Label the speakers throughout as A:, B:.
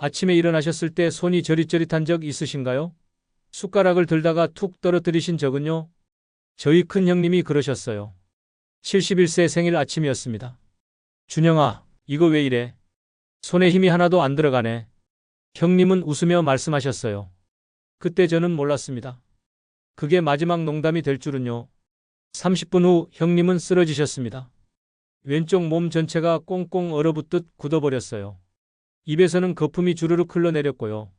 A: 아침에 일어나셨을 때 손이 저릿저릿한 적 있으신가요? 숟가락을 들다가 툭 떨어뜨리신 적은요? 저희 큰 형님이 그러셨어요. 71세 생일 아침이었습니다. 준영아, 이거 왜 이래? 손에 힘이 하나도 안 들어가네. 형님은 웃으며 말씀하셨어요. 그때 저는 몰랐습니다. 그게 마지막 농담이 될 줄은요. 30분 후 형님은 쓰러지셨습니다. 왼쪽 몸 전체가 꽁꽁 얼어붙듯 굳어버렸어요. 입에서는 거품이 주르륵 흘러내렸고요.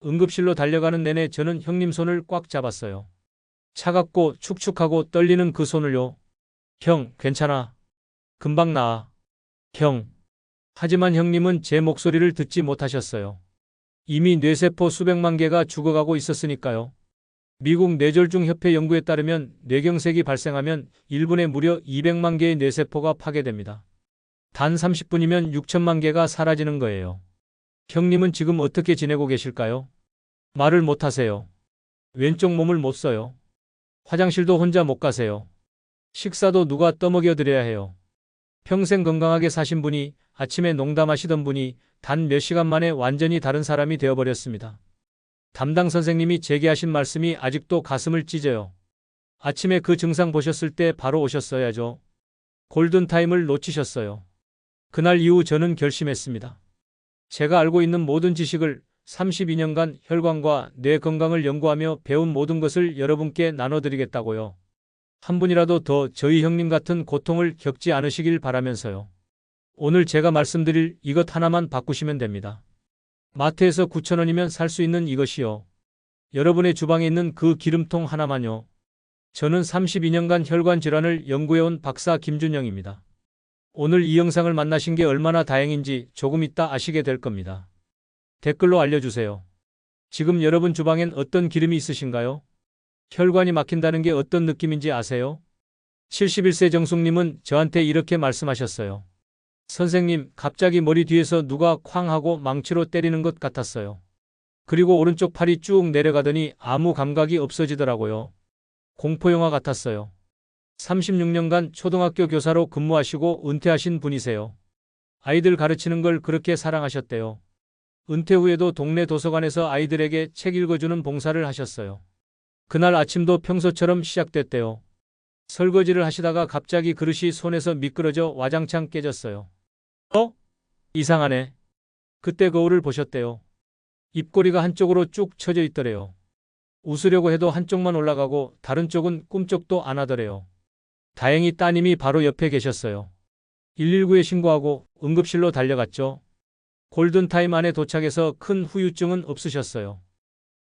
A: 응급실로 달려가는 내내 저는 형님 손을 꽉 잡았어요. 차갑고 축축하고 떨리는 그 손을요. 형, 괜찮아. 금방 나아. 형. 하지만 형님은 제 목소리를 듣지 못하셨어요. 이미 뇌세포 수백만 개가 죽어가고 있었으니까요. 미국 뇌졸중 협회 연구에 따르면 뇌경색이 발생하면 1분에 무려 200만 개의 뇌세포가 파괴됩니다. 단 30분이면 6천만 개가 사라지는 거예요. 형님은 지금 어떻게 지내고 계실까요? 말을 못 하세요. 왼쪽 몸을 못 써요. 화장실도 혼자 못 가세요. 식사도 누가 떠먹여 드려야 해요. 평생 건강하게 사신 분이, 아침에 농담하시던 분이 단 몇 시간 만에 완전히 다른 사람이 되어버렸습니다. 담당 선생님이 제게 하신 말씀이 아직도 가슴을 찢어요. 아침에 그 증상 보셨을 때 바로 오셨어야죠. 골든타임을 놓치셨어요. 그날 이후 저는 결심했습니다. 제가 알고 있는 모든 지식을 32년간 혈관과 뇌 건강을 연구하며 배운 모든 것을 여러분께 나눠드리겠다고요. 한 분이라도 더 저희 형님 같은 고통을 겪지 않으시길 바라면서요. 오늘 제가 말씀드릴 이것 하나만 바꾸시면 됩니다. 마트에서 9,000원이면 살 수 있는 이것이요. 여러분의 주방에 있는 그 기름통 하나만요. 저는 32년간 혈관 질환을 연구해온 박사 김준영입니다. 오늘 이 영상을 만나신 게 얼마나 다행인지 조금 이따 아시게 될 겁니다. 댓글로 알려주세요. 지금 여러분 주방엔 어떤 기름이 있으신가요? 혈관이 막힌다는 게 어떤 느낌인지 아세요? 71세 정숙님은 저한테 이렇게 말씀하셨어요. 선생님, 갑자기 머리 뒤에서 누가 쾅 하고 망치로 때리는 것 같았어요. 그리고 오른쪽 팔이 쭉 내려가더니 아무 감각이 없어지더라고요. 공포영화 같았어요. 36년간 초등학교 교사로 근무하시고 은퇴하신 분이세요. 아이들 가르치는 걸 그렇게 사랑하셨대요. 은퇴 후에도 동네 도서관에서 아이들에게 책 읽어주는 봉사를 하셨어요. 그날 아침도 평소처럼 시작됐대요. 설거지를 하시다가 갑자기 그릇이 손에서 미끄러져 와장창 깨졌어요. 이상하네. 그때 거울을 보셨대요. 입꼬리가 한쪽으로 쭉 처져 있더래요. 웃으려고 해도 한쪽만 올라가고 다른 쪽은 꿈쩍도 안 하더래요. 다행히 따님이 바로 옆에 계셨어요. 119에 신고하고 응급실로 달려갔죠. 골든타임 안에 도착해서 큰 후유증은 없으셨어요.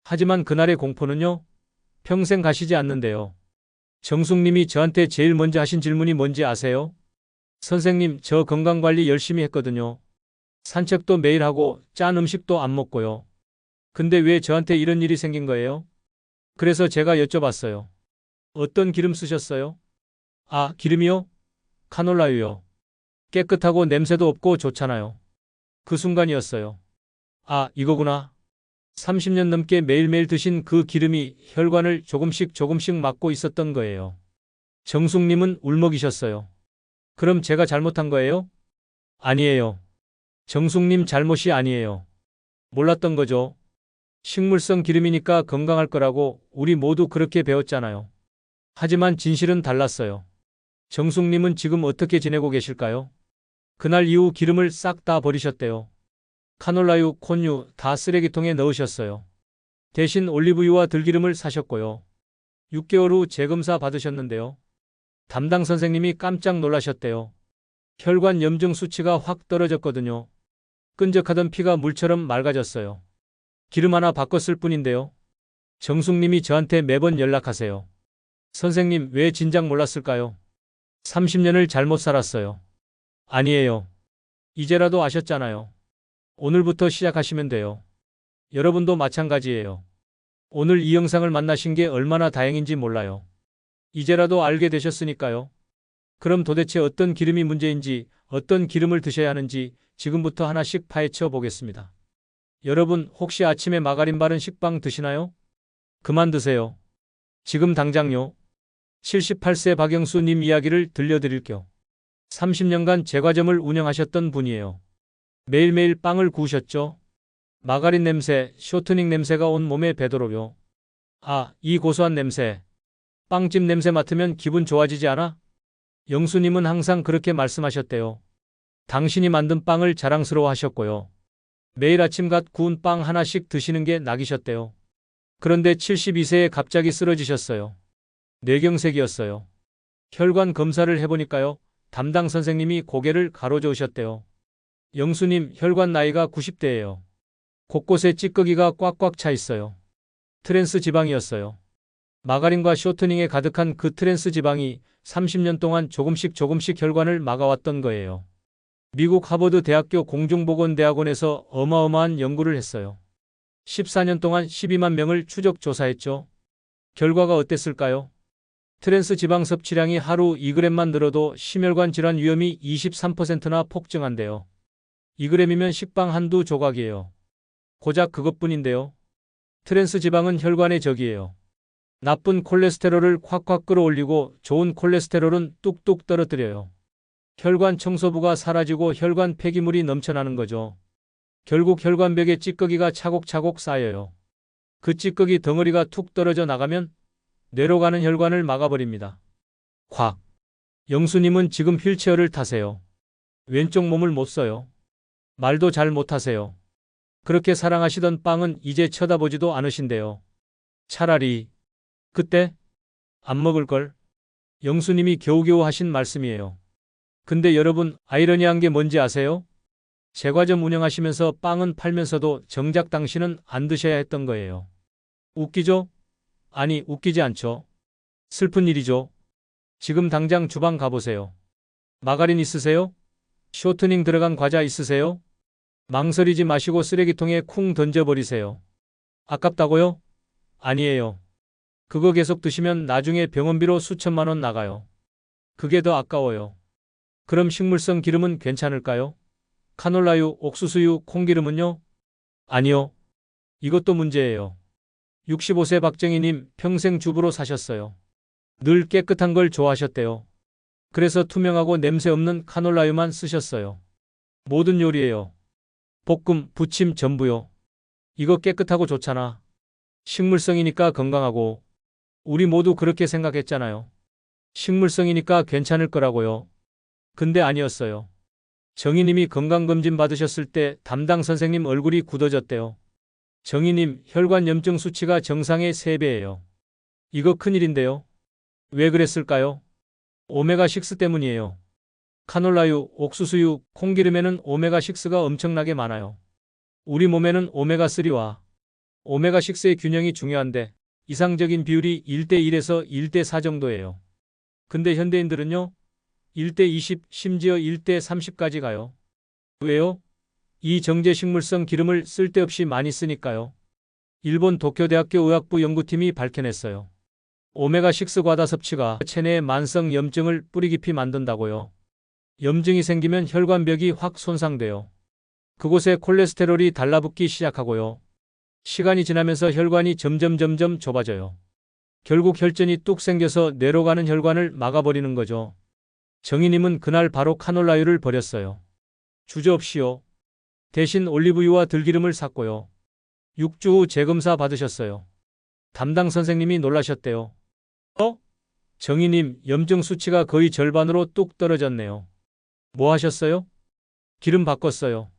A: 하지만 그날의 공포는요. 평생 가시지 않는데요. 정숙님이 저한테 제일 먼저 하신 질문이 뭔지 아세요? 선생님, 저 건강관리 열심히 했거든요. 산책도 매일 하고 짠 음식도 안 먹고요. 근데 왜 저한테 이런 일이 생긴 거예요? 그래서 제가 여쭤봤어요. 어떤 기름 쓰셨어요? 아, 기름이요? 카놀라유요. 깨끗하고 냄새도 없고 좋잖아요. 그 순간이었어요. 아, 이거구나. 30년 넘게 매일매일 드신 그 기름이 혈관을 조금씩 막고 있었던 거예요. 정숙님은 울먹이셨어요. 그럼 제가 잘못한 거예요? 아니에요. 정숙님 잘못이 아니에요. 몰랐던 거죠. 식물성 기름이니까 건강할 거라고 우리 모두 그렇게 배웠잖아요. 하지만 진실은 달랐어요. 정숙님은 지금 어떻게 지내고 계실까요? 그날 이후 기름을 싹 다 버리셨대요. 카놀라유, 콘유 다 쓰레기통에 넣으셨어요. 대신 올리브유와 들기름을 사셨고요. 6개월 후 재검사 받으셨는데요. 담당 선생님이 깜짝 놀라셨대요. 혈관 염증 수치가 확 떨어졌거든요. 끈적하던 피가 물처럼 맑아졌어요. 기름 하나 바꿨을 뿐인데요. 정숙님이 저한테 매번 연락하세요. 선생님, 왜 진작 몰랐을까요? 30년을 잘못 살았어요. 아니에요. 이제라도 아셨잖아요. 오늘부터 시작하시면 돼요. 여러분도 마찬가지예요. 오늘 이 영상을 만나신 게 얼마나 다행인지 몰라요. 이제라도 알게 되셨으니까요. 그럼 도대체 어떤 기름이 문제인지, 어떤 기름을 드셔야 하는지 지금부터 하나씩 파헤쳐 보겠습니다. 여러분, 혹시 아침에 마가린 바른 식빵 드시나요? 그만 드세요. 지금 당장요. 78세 박영수님 이야기를 들려드릴게요. 30년간 제과점을 운영하셨던 분이에요. 매일매일 빵을 구우셨죠. 마가린 냄새, 쇼트닝 냄새가 온 몸에 배도록요. 아, 이 고소한 냄새. 빵집 냄새 맡으면 기분 좋아지지 않아? 영수님은 항상 그렇게 말씀하셨대요. 당신이 만든 빵을 자랑스러워 하셨고요. 매일 아침 갓 구운 빵 하나씩 드시는 게 낙이셨대요. 그런데 72세에 갑자기 쓰러지셨어요. 뇌경색이었어요. 혈관 검사를 해보니까요. 담당 선생님이 고개를 가로저으셨대요. 영수님, 혈관 나이가 90대예요. 곳곳에 찌꺼기가 꽉꽉 차 있어요. 트랜스 지방이었어요. 마가린과 쇼트닝에 가득한 그 트랜스 지방이 30년 동안 조금씩 혈관을 막아왔던 거예요. 미국 하버드 대학교 공중보건대학원에서 어마어마한 연구를 했어요. 14년 동안 12만 명을 추적 조사했죠. 결과가 어땠을까요? 트랜스 지방 섭취량이 하루 2g만 늘어도 심혈관 질환 위험이 23%나 폭증한대요. 2g이면 식빵 한두 조각이에요. 고작 그것뿐인데요. 트랜스 지방은 혈관의 적이에요. 나쁜 콜레스테롤을 콱콱 끌어올리고 좋은 콜레스테롤은 뚝뚝 떨어뜨려요. 혈관 청소부가 사라지고 혈관 폐기물이 넘쳐나는 거죠. 결국 혈관벽에 찌꺼기가 차곡차곡 쌓여요. 그 찌꺼기 덩어리가 툭 떨어져 나가면 뇌로 가는 혈관을 막아버립니다. 콱. 영수님은 지금 휠체어를 타세요. 왼쪽 몸을 못 써요. 말도 잘 못하세요. 그렇게 사랑하시던 빵은 이제 쳐다보지도 않으신대요. 차라리 그때 안 먹을 걸. 영수님이 겨우겨우 하신 말씀이에요. 근데 여러분, 아이러니한 게 뭔지 아세요? 제과점 운영하시면서 빵은 팔면서도 정작 당신은 안 드셔야 했던 거예요. 웃기죠? 아니, 웃기지 않죠. 슬픈 일이죠. 지금 당장 주방 가보세요. 마가린 있으세요? 쇼트닝 들어간 과자 있으세요? 망설이지 마시고 쓰레기통에 쿵 던져버리세요. 아깝다고요? 아니에요. 그거 계속 드시면 나중에 병원비로 수천만 원 나가요. 그게 더 아까워요. 그럼 식물성 기름은 괜찮을까요? 카놀라유, 옥수수유, 콩기름은요? 아니요. 이것도 문제예요. 65세 박정희님 평생 주부로 사셨어요. 늘 깨끗한 걸 좋아하셨대요. 그래서 투명하고 냄새 없는 카놀라유만 쓰셨어요. 모든 요리에요. 볶음, 부침, 전부요. 이거 깨끗하고 좋잖아. 식물성이니까 건강하고. 우리 모두 그렇게 생각했잖아요. 식물성이니까 괜찮을 거라고요. 근데 아니었어요. 정희님이 건강검진 받으셨을 때 담당 선생님 얼굴이 굳어졌대요. 정희님, 혈관 염증 수치가 정상의 3배예요. 이거 큰일인데요. 왜 그랬을까요? 오메가6 때문이에요. 카놀라유, 옥수수유, 콩기름에는 오메가6가 엄청나게 많아요. 우리 몸에는 오메가3와 오메가6의 균형이 중요한데 이상적인 비율이 1대1에서 1대4 정도예요. 근데 현대인들은요? 1대20, 심지어 1대30까지 가요. 왜요? 이 정제식물성 기름을 쓸데없이 많이 쓰니까요. 일본 도쿄대학교 의학부 연구팀이 밝혀냈어요. 오메가6 과다 섭취가 체내의 만성 염증을 뿌리 깊이 만든다고요. 염증이 생기면 혈관벽이 확 손상돼요. 그곳에 콜레스테롤이 달라붙기 시작하고요. 시간이 지나면서 혈관이 점점 좁아져요. 결국 혈전이 뚝 생겨서 뇌로 가는 혈관을 막아버리는 거죠. 정희님은 그날 바로 카놀라유를 버렸어요. 주저없이요. 대신 올리브유와 들기름을 샀고요. 6주 후 재검사 받으셨어요. 담당 선생님이 놀라셨대요. 정희님, 염증 수치가 거의 절반으로 뚝 떨어졌네요. 뭐 하셨어요? 기름 바꿨어요.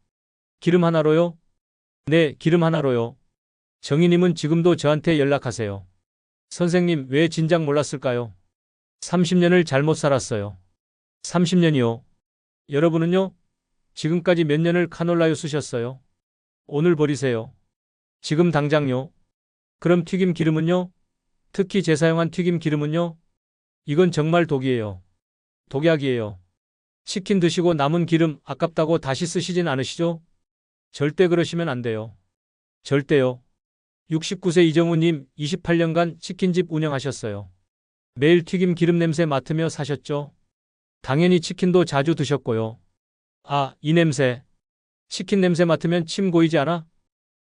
A: 기름 하나로요? 네, 기름 하나로요. 정희님은 지금도 저한테 연락하세요. 선생님, 왜 진작 몰랐을까요? 30년을 잘못 살았어요. 30년이요. 여러분은요? 지금까지 몇 년을 카놀라유 쓰셨어요? 오늘 버리세요. 지금 당장요. 그럼 튀김 기름은요? 특히 재사용한 튀김 기름은요? 이건 정말 독이에요. 독약이에요. 치킨 드시고 남은 기름 아깝다고 다시 쓰시진 않으시죠? 절대 그러시면 안 돼요. 절대요. 69세 이정우님 28년간 치킨집 운영하셨어요. 매일 튀김 기름 냄새 맡으며 사셨죠? 당연히 치킨도 자주 드셨고요. 아, 이 냄새. 치킨 냄새 맡으면 침 고이지 않아?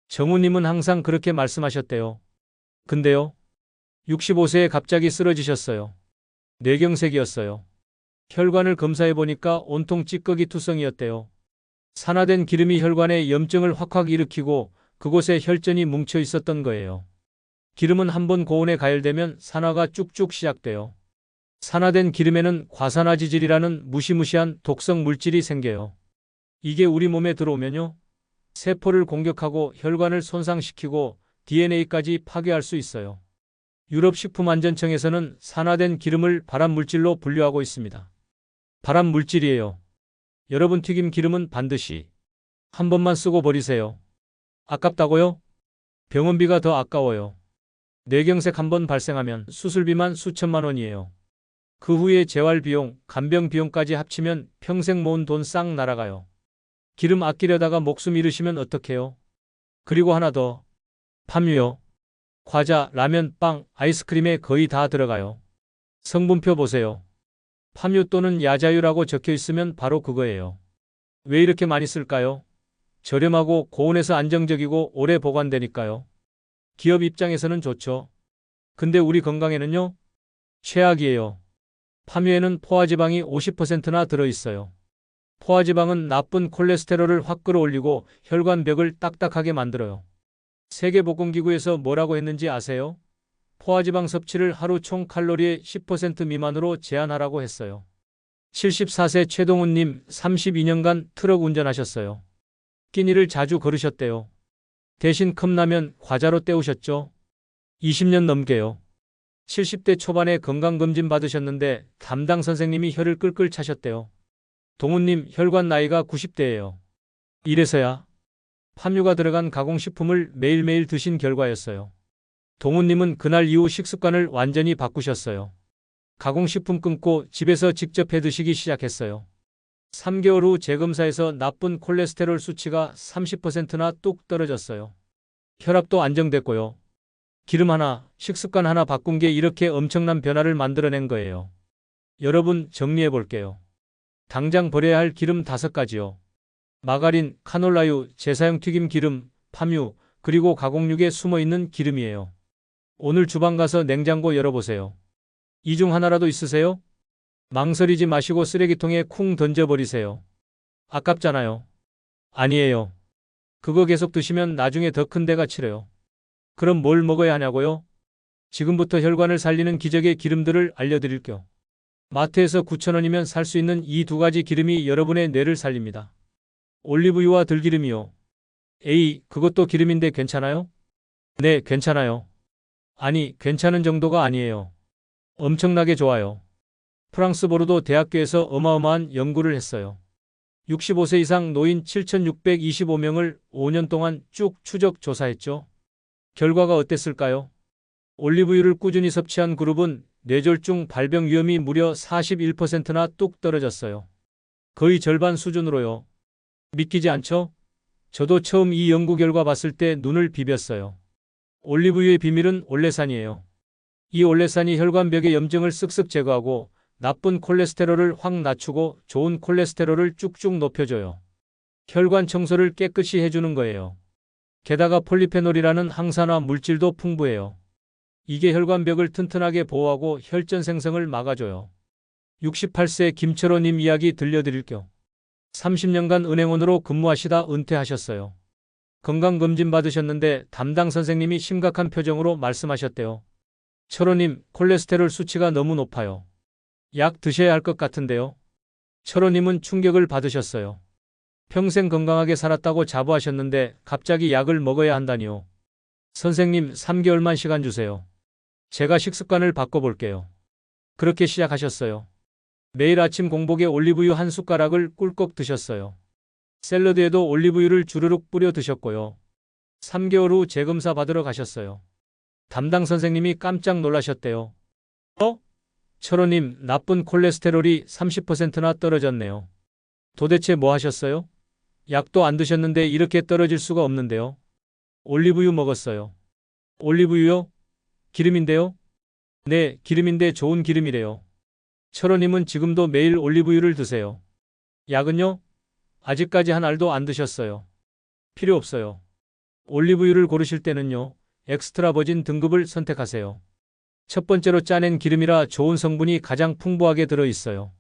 A: 정우님은 항상 그렇게 말씀하셨대요. 근데요. 65세에 갑자기 쓰러지셨어요. 뇌경색이었어요. 혈관을 검사해보니까 온통 찌꺼기 투성이었대요. 산화된 기름이 혈관에 염증을 확확 일으키고 그곳에 혈전이 뭉쳐 있었던 거예요. 기름은 한번 고온에 가열되면 산화가 쭉쭉 시작돼요. 산화된 기름에는 과산화지질이라는 무시무시한 독성 물질이 생겨요. 이게 우리 몸에 들어오면요, 세포를 공격하고 혈관을 손상시키고 DNA까지 파괴할 수 있어요. 유럽식품안전청에서는 산화된 기름을 발암물질로 분류하고 있습니다. 발암물질이에요. 여러분 튀김 기름은 반드시 한 번만 쓰고 버리세요. 아깝다고요? 병원비가 더 아까워요. 뇌경색 한 번 발생하면 수술비만 수천만 원이에요. 그 후에 재활비용, 간병 비용까지 합치면 평생 모은 돈 싹 날아가요. 기름 아끼려다가 목숨 잃으시면 어떡해요? 그리고 하나 더. 팜유요. 과자, 라면, 빵, 아이스크림에 거의 다 들어가요. 성분표 보세요. 팜유 또는 야자유라고 적혀 있으면 바로 그거예요. 왜 이렇게 많이 쓸까요? 저렴하고 고온에서 안정적이고 오래 보관되니까요. 기업 입장에서는 좋죠. 근데 우리 건강에는요? 최악이에요. 팜유에는 포화지방이 50%나 들어있어요. 포화지방은 나쁜 콜레스테롤을 확 끌어올리고 혈관벽을 딱딱하게 만들어요. 세계보건기구에서 뭐라고 했는지 아세요? 포화지방 섭취를 하루 총 칼로리의 10% 미만으로 제한하라고 했어요. 74세 최동훈님 32년간 트럭 운전하셨어요. 끼니를 자주 걸으셨대요. 대신 컵라면 과자로 때우셨죠? 20년 넘게요. 70대 초반에 건강검진 받으셨는데 담당 선생님이 혀를 끌끌 차셨대요. 동훈님 혈관 나이가 90대예요. 이래서야 팜유가 들어간 가공식품을 매일매일 드신 결과였어요. 동훈님은 그날 이후 식습관을 완전히 바꾸셨어요. 가공식품 끊고 집에서 직접 해 드시기 시작했어요. 3개월 후 재검사에서 나쁜 콜레스테롤 수치가 30%나 뚝 떨어졌어요. 혈압도 안정됐고요. 기름 하나, 식습관 하나 바꾼 게 이렇게 엄청난 변화를 만들어낸 거예요. 여러분 정리해 볼게요. 당장 버려야 할 기름 5가지요. 마가린, 카놀라유, 제사용 튀김 기름, 팜유, 그리고 가공육에 숨어있는 기름이에요. 오늘 주방 가서 냉장고 열어보세요. 이 중 하나라도 있으세요? 망설이지 마시고 쓰레기통에 쿵 던져버리세요. 아깝잖아요. 아니에요. 그거 계속 드시면 나중에 더 큰 데가 치러요. 그럼 뭘 먹어야 하냐고요? 지금부터 혈관을 살리는 기적의 기름들을 알려드릴게요. 마트에서 9,000원이면 살 수 있는 이 2가지 기름이 여러분의 뇌를 살립니다. 올리브유와 들기름이요. 에이, 그것도 기름인데 괜찮아요? 네, 괜찮아요. 아니, 괜찮은 정도가 아니에요. 엄청나게 좋아요. 프랑스 보르도 대학교에서 어마어마한 연구를 했어요. 65세 이상 노인 7,625명을 5년 동안 쭉 추적 조사했죠. 결과가 어땠을까요? 올리브유를 꾸준히 섭취한 그룹은 뇌졸중 발병 위험이 무려 41%나 뚝 떨어졌어요. 거의 절반 수준으로요. 믿기지 않죠? 저도 처음 이 연구 결과 봤을 때 눈을 비볐어요. 올리브유의 비밀은 올레산이에요. 이 올레산이 혈관벽의 염증을 쓱쓱 제거하고 나쁜 콜레스테롤을 확 낮추고 좋은 콜레스테롤을 쭉쭉 높여줘요. 혈관 청소를 깨끗이 해주는 거예요. 게다가 폴리페놀이라는 항산화 물질도 풍부해요. 이게 혈관벽을 튼튼하게 보호하고 혈전 생성을 막아줘요. 68세 김철호님 이야기 들려드릴게요. 30년간 은행원으로 근무하시다 은퇴하셨어요. 건강검진 받으셨는데 담당 선생님이 심각한 표정으로 말씀하셨대요. 철호님, 콜레스테롤 수치가 너무 높아요. 약 드셔야 할 것 같은데요. 철호님은 충격을 받으셨어요. 평생 건강하게 살았다고 자부하셨는데 갑자기 약을 먹어야 한다니요. 선생님, 3개월만 시간 주세요. 제가 식습관을 바꿔볼게요. 그렇게 시작하셨어요. 매일 아침 공복에 올리브유 한 숟가락을 꿀꺽 드셨어요. 샐러드에도 올리브유를 주르륵 뿌려 드셨고요. 3개월 후 재검사 받으러 가셨어요. 담당 선생님이 깜짝 놀라셨대요. 철호님, 나쁜 콜레스테롤이 30%나 떨어졌네요. 도대체 뭐 하셨어요? 약도 안 드셨는데 이렇게 떨어질 수가 없는데요. 올리브유 먹었어요. 올리브유요? 기름인데요? 네, 기름인데 좋은 기름이래요. 철호님은 지금도 매일 올리브유를 드세요. 약은요? 아직까지 한 알도 안 드셨어요. 필요 없어요. 올리브유를 고르실 때는요, 엑스트라 버진 등급을 선택하세요. 첫 번째로 짜낸 기름이라 좋은 성분이 가장 풍부하게 들어있어요.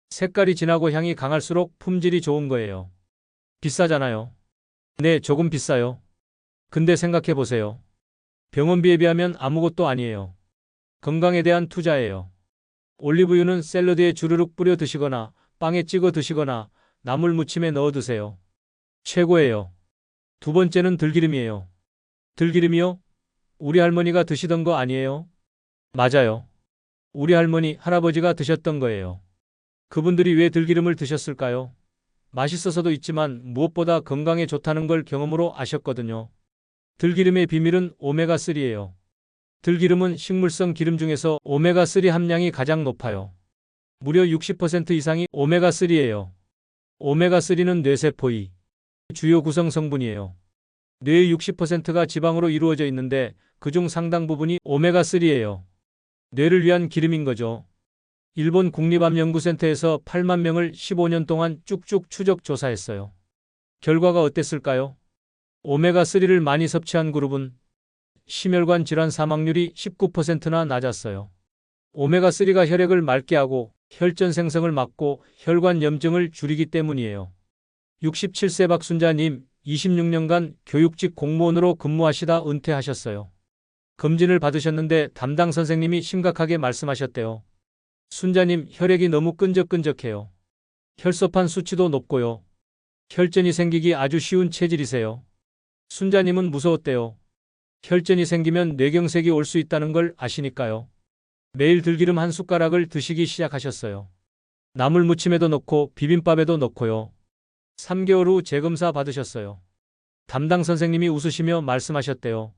A: 색깔이 진하고 향이 강할수록 품질이 좋은 거예요. 비싸잖아요. 네, 조금 비싸요. 근데 생각해 보세요. 병원비에 비하면 아무것도 아니에요. 건강에 대한 투자예요. 올리브유는 샐러드에 주르륵 뿌려 드시거나 빵에 찍어 드시거나 나물 무침에 넣어 드세요. 최고예요. 두 번째는 들기름이에요. 들기름이요? 우리 할머니가 드시던 거 아니에요? 맞아요. 우리 할머니, 할아버지가 드셨던 거예요. 그분들이 왜 들기름을 드셨을까요? 맛있어서도 있지만 무엇보다 건강에 좋다는 걸 경험으로 아셨거든요. 들기름의 비밀은 오메가3예요. 들기름은 식물성 기름 중에서 오메가3 함량이 가장 높아요. 무려 60% 이상이 오메가3예요. 오메가3는 뇌세포의 주요 구성 성분이에요. 뇌의 60%가 지방으로 이루어져 있는데 그중 상당 부분이 오메가3예요. 뇌를 위한 기름인 거죠. 일본 국립암연구센터에서 8만 명을 15년 동안 쭉쭉 추적 조사했어요. 결과가 어땠을까요? 오메가3를 많이 섭취한 그룹은 심혈관 질환 사망률이 19%나 낮았어요. 오메가3가 혈액을 맑게 하고 혈전 생성을 막고 혈관 염증을 줄이기 때문이에요. 67세 박순자님, 26년간 교육직 공무원으로 근무하시다 은퇴하셨어요. 검진을 받으셨는데 담당 선생님이 심각하게 말씀하셨대요. 순자님, 혈액이 너무 끈적끈적해요. 혈소판 수치도 높고요. 혈전이 생기기 아주 쉬운 체질이세요. 순자님은 무서웠대요. 혈전이 생기면 뇌경색이 올 수 있다는 걸 아시니까요. 매일 들기름 한 숟가락을 드시기 시작하셨어요. 나물 무침에도 넣고 비빔밥에도 넣고요. 3개월 후 재검사 받으셨어요. 담당 선생님이 웃으시며 말씀하셨대요.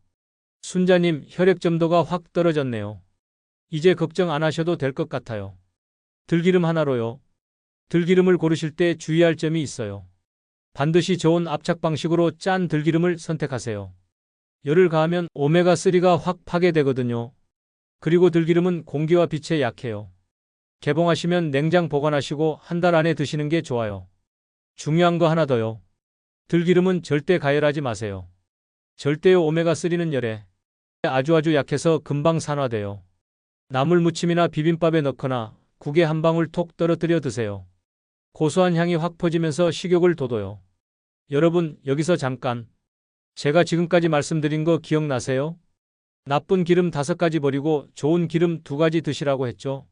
A: 순자님, 혈액 점도가 확 떨어졌네요. 이제 걱정 안 하셔도 될 것 같아요. 들기름 하나로요. 들기름을 고르실 때 주의할 점이 있어요. 반드시 저온 압착 방식으로 짠 들기름을 선택하세요. 열을 가하면 오메가3가 확 파괴되거든요. 그리고 들기름은 공기와 빛에 약해요. 개봉하시면 냉장 보관하시고 한 달 안에 드시는 게 좋아요. 중요한 거 하나 더요. 들기름은 절대 가열하지 마세요. 절대요. 오메가3는 열에 아주 약해서 금방 산화돼요. 나물 무침이나 비빔밥에 넣거나 국에 한 방울 톡 떨어뜨려 드세요. 고소한 향이 확 퍼지면서 식욕을 돋워요. 여러분, 여기서 잠깐. 제가 지금까지 말씀드린 거 기억나세요? 나쁜 기름 5가지 버리고 좋은 기름 2가지 드시라고 했죠.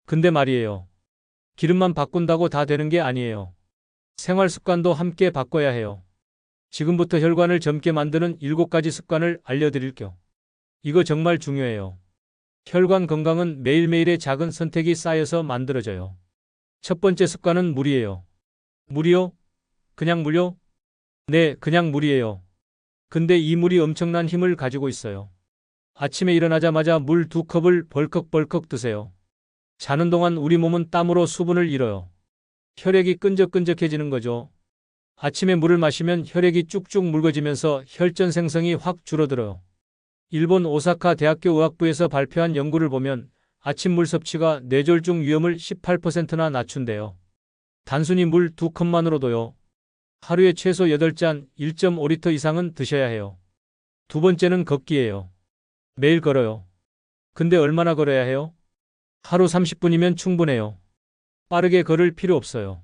A: 근데 말이에요. 기름만 바꾼다고 다 되는 게 아니에요. 생활 습관도 함께 바꿔야 해요. 지금부터 혈관을 젊게 만드는 7가지 습관을 알려드릴게요. 이거 정말 중요해요. 혈관 건강은 매일매일의 작은 선택이 쌓여서 만들어져요. 첫 번째 습관은 물이에요. 물이요? 그냥 물요? 네, 그냥 물이에요. 근데 이 물이 엄청난 힘을 가지고 있어요. 아침에 일어나자마자 물 2컵을 벌컥벌컥 드세요. 자는 동안 우리 몸은 땀으로 수분을 잃어요. 혈액이 끈적끈적해지는 거죠. 아침에 물을 마시면 혈액이 쭉쭉 묽어지면서 혈전 생성이 확 줄어들어요. 일본 오사카 대학교 의학부에서 발표한 연구를 보면 아침 물 섭취가 뇌졸중 위험을 18%나 낮춘대요. 단순히 물 2컵만으로도요. 하루에 최소 8잔 1.5리터 이상은 드셔야 해요. 두 번째는 걷기예요. 매일 걸어요. 근데 얼마나 걸어야 해요? 하루 30분이면 충분해요. 빠르게 걸을 필요 없어요.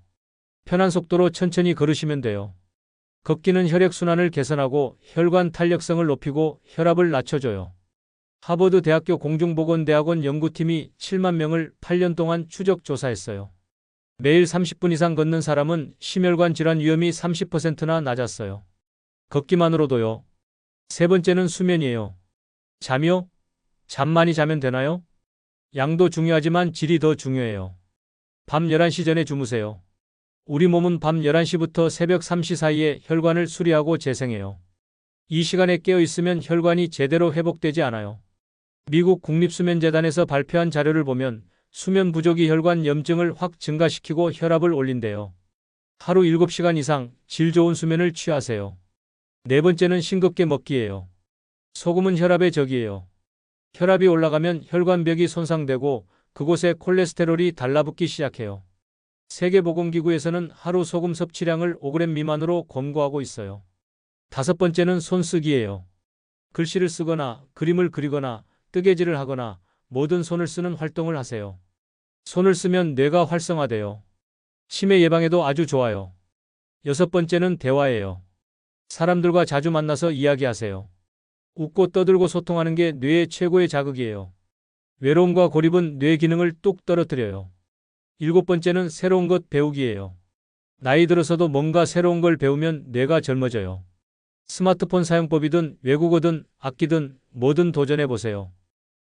A: 편한 속도로 천천히 걸으시면 돼요. 걷기는 혈액순환을 개선하고 혈관 탄력성을 높이고 혈압을 낮춰줘요. 하버드 대학교 공중보건대학원 연구팀이 7만 명을 8년 동안 추적 조사했어요. 매일 30분 이상 걷는 사람은 심혈관 질환 위험이 30%나 낮았어요. 걷기만으로도요. 세 번째는 수면이에요. 잠이요? 잠 많이 자면 되나요? 양도 중요하지만 질이 더 중요해요. 밤 11시 전에 주무세요. 우리 몸은 밤 11시부터 새벽 3시 사이에 혈관을 수리하고 재생해요. 이 시간에 깨어 있으면 혈관이 제대로 회복되지 않아요. 미국 국립수면재단에서 발표한 자료를 보면 수면 부족이 혈관 염증을 확 증가시키고 혈압을 올린대요. 하루 7시간 이상 질 좋은 수면을 취하세요. 네 번째는 싱겁게 먹기예요. 소금은 혈압의 적이에요. 혈압이 올라가면 혈관벽이 손상되고 그곳에 콜레스테롤이 달라붙기 시작해요. 세계보건기구에서는 하루 소금 섭취량을 5g 미만으로 권고하고 있어요. 다섯 번째는 손쓰기예요. 글씨를 쓰거나 그림을 그리거나 뜨개질을 하거나 모든 손을 쓰는 활동을 하세요. 손을 쓰면 뇌가 활성화돼요. 치매 예방에도 아주 좋아요. 여섯 번째는 대화예요. 사람들과 자주 만나서 이야기하세요. 웃고 떠들고 소통하는 게 뇌의 최고의 자극이에요. 외로움과 고립은 뇌 기능을 뚝 떨어뜨려요. 7번째는 새로운 것 배우기예요. 나이 들어서도 뭔가 새로운 걸 배우면 뇌가 젊어져요. 스마트폰 사용법이든 외국어든 악기든 뭐든 도전해보세요.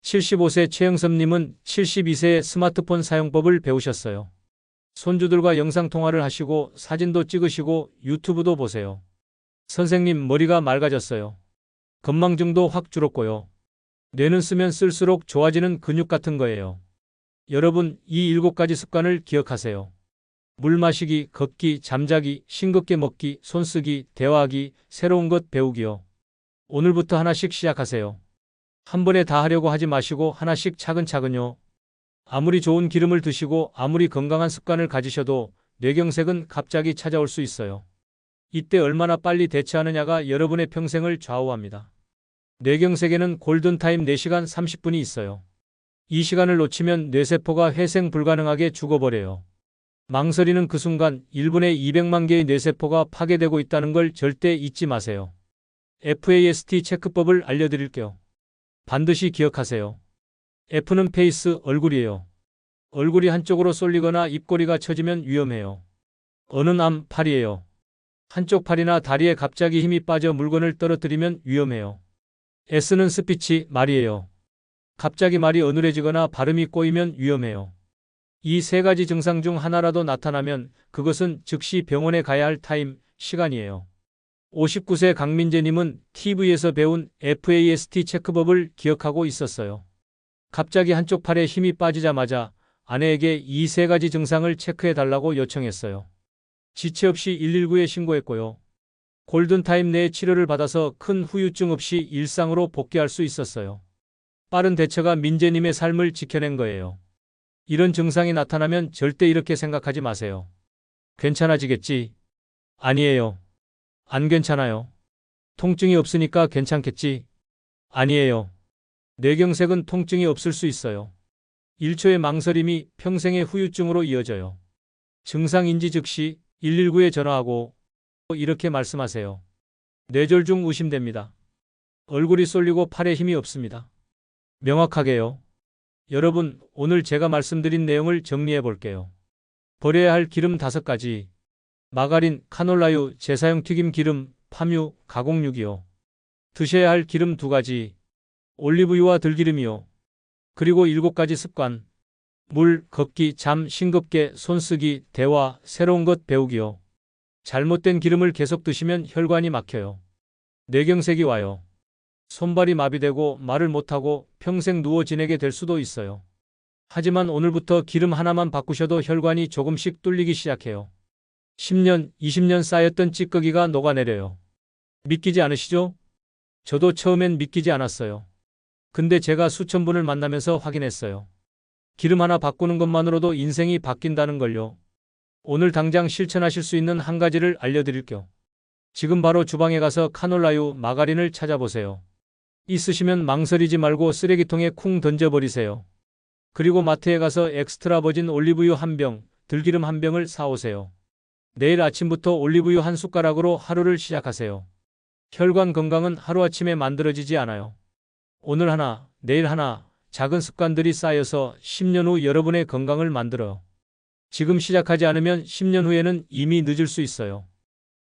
A: 75세 최영섭님은 72세에 스마트폰 사용법을 배우셨어요. 손주들과 영상통화를 하시고 사진도 찍으시고 유튜브도 보세요. 선생님, 머리가 맑아졌어요. 건망증도 확 줄었고요. 뇌는 쓰면 쓸수록 좋아지는 근육 같은 거예요. 여러분, 이 7가지 습관을 기억하세요. 물 마시기, 걷기, 잠자기, 싱겁게 먹기, 손쓰기, 대화하기, 새로운 것 배우기요. 오늘부터 하나씩 시작하세요. 한 번에 다 하려고 하지 마시고 하나씩 차근차근요. 아무리 좋은 기름을 드시고 아무리 건강한 습관을 가지셔도 뇌경색은 갑자기 찾아올 수 있어요. 이때 얼마나 빨리 대처하느냐가 여러분의 평생을 좌우합니다. 뇌경색에는 골든타임 4시간 30분이 있어요. 이 시간을 놓치면 뇌세포가 회생 불가능하게 죽어버려요. 망설이는 그 순간 1분에 200만 개의 뇌세포가 파괴되고 있다는 걸 절대 잊지 마세요. FAST 체크법을 알려드릴게요. 반드시 기억하세요. F는 페이스, 얼굴이에요. 얼굴이 한쪽으로 쏠리거나 입꼬리가 처지면 위험해요. 어는 암, 팔이에요. 한쪽 팔이나 다리에 갑자기 힘이 빠져 물건을 떨어뜨리면 위험해요. S는 스피치, 말이에요. 갑자기 말이 어눌해지거나 발음이 꼬이면 위험해요. 이 3가지 증상 중 하나라도 나타나면 그것은 즉시 병원에 가야 할 타임, 시간이에요. 59세 강민재님은 TV에서 배운 FAST 체크법을 기억하고 있었어요. 갑자기 한쪽 팔에 힘이 빠지자마자 아내에게 이 3가지 증상을 체크해달라고 요청했어요. 지체 없이 119에 신고했고요. 골든타임 내에 치료를 받아서 큰 후유증 없이 일상으로 복귀할 수 있었어요. 빠른 대처가 민재님의 삶을 지켜낸 거예요. 이런 증상이 나타나면 절대 이렇게 생각하지 마세요. 괜찮아지겠지? 아니에요. 안 괜찮아요. 통증이 없으니까 괜찮겠지? 아니에요. 뇌경색은 통증이 없을 수 있어요. 1초의 망설임이 평생의 후유증으로 이어져요. 증상 인지 즉시 119에 전화하고 이렇게 말씀하세요. 뇌졸중 의심됩니다. 얼굴이 쏠리고 팔에 힘이 없습니다. 명확하게요. 여러분, 오늘 제가 말씀드린 내용을 정리해 볼게요. 버려야 할 기름 5가지. 마가린, 카놀라유, 재사용 튀김 기름, 팜유, 가공육이요. 드셔야 할 기름 2가지. 올리브유와 들기름이요. 그리고 7가지 습관. 물, 걷기, 잠, 싱겁게, 손쓰기, 대화, 새로운 것 배우기요. 잘못된 기름을 계속 드시면 혈관이 막혀요. 뇌경색이 와요. 손발이 마비되고 말을 못하고 평생 누워 지내게 될 수도 있어요. 하지만 오늘부터 기름 하나만 바꾸셔도 혈관이 조금씩 뚫리기 시작해요. 10년, 20년 쌓였던 찌꺼기가 녹아내려요. 믿기지 않으시죠? 저도 처음엔 믿기지 않았어요. 근데 제가 수천 분을 만나면서 확인했어요. 기름 하나 바꾸는 것만으로도 인생이 바뀐다는 걸요. 오늘 당장 실천하실 수 있는 한 가지를 알려드릴게요. 지금 바로 주방에 가서 카놀라유, 마가린을 찾아보세요. 있으시면 망설이지 말고 쓰레기통에 쿵 던져버리세요. 그리고 마트에 가서 엑스트라 버진 올리브유 1병, 들기름 1병을 사오세요. 내일 아침부터 올리브유 1숟가락으로 하루를 시작하세요. 혈관 건강은 하루아침에 만들어지지 않아요. 오늘 하나, 내일 하나, 작은 습관들이 쌓여서 10년 후 여러분의 건강을 만들어요. 지금 시작하지 않으면 10년 후에는 이미 늦을 수 있어요.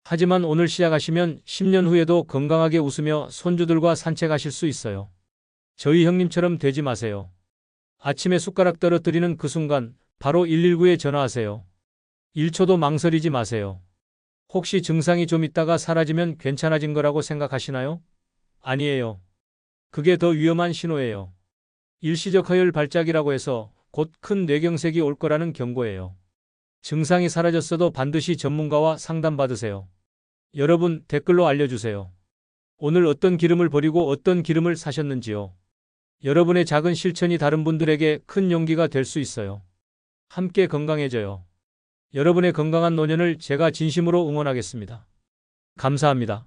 A: 하지만 오늘 시작하시면 10년 후에도 건강하게 웃으며 손주들과 산책하실 수 있어요. 저희 형님처럼 되지 마세요. 아침에 숟가락 떨어뜨리는 그 순간 바로 119에 전화하세요. 1초도 망설이지 마세요. 혹시 증상이 좀 있다가 사라지면 괜찮아진 거라고 생각하시나요? 아니에요. 그게 더 위험한 신호예요. 일시적 허혈 발작이라고 해서 곧 큰 뇌경색이 올 거라는 경고예요. 증상이 사라졌어도 반드시 전문가와 상담받으세요. 여러분, 댓글로 알려주세요. 오늘 어떤 기름을 버리고 어떤 기름을 사셨는지요? 여러분의 작은 실천이 다른 분들에게 큰 용기가 될 수 있어요. 함께 건강해져요. 여러분의 건강한 노년을 제가 진심으로 응원하겠습니다. 감사합니다.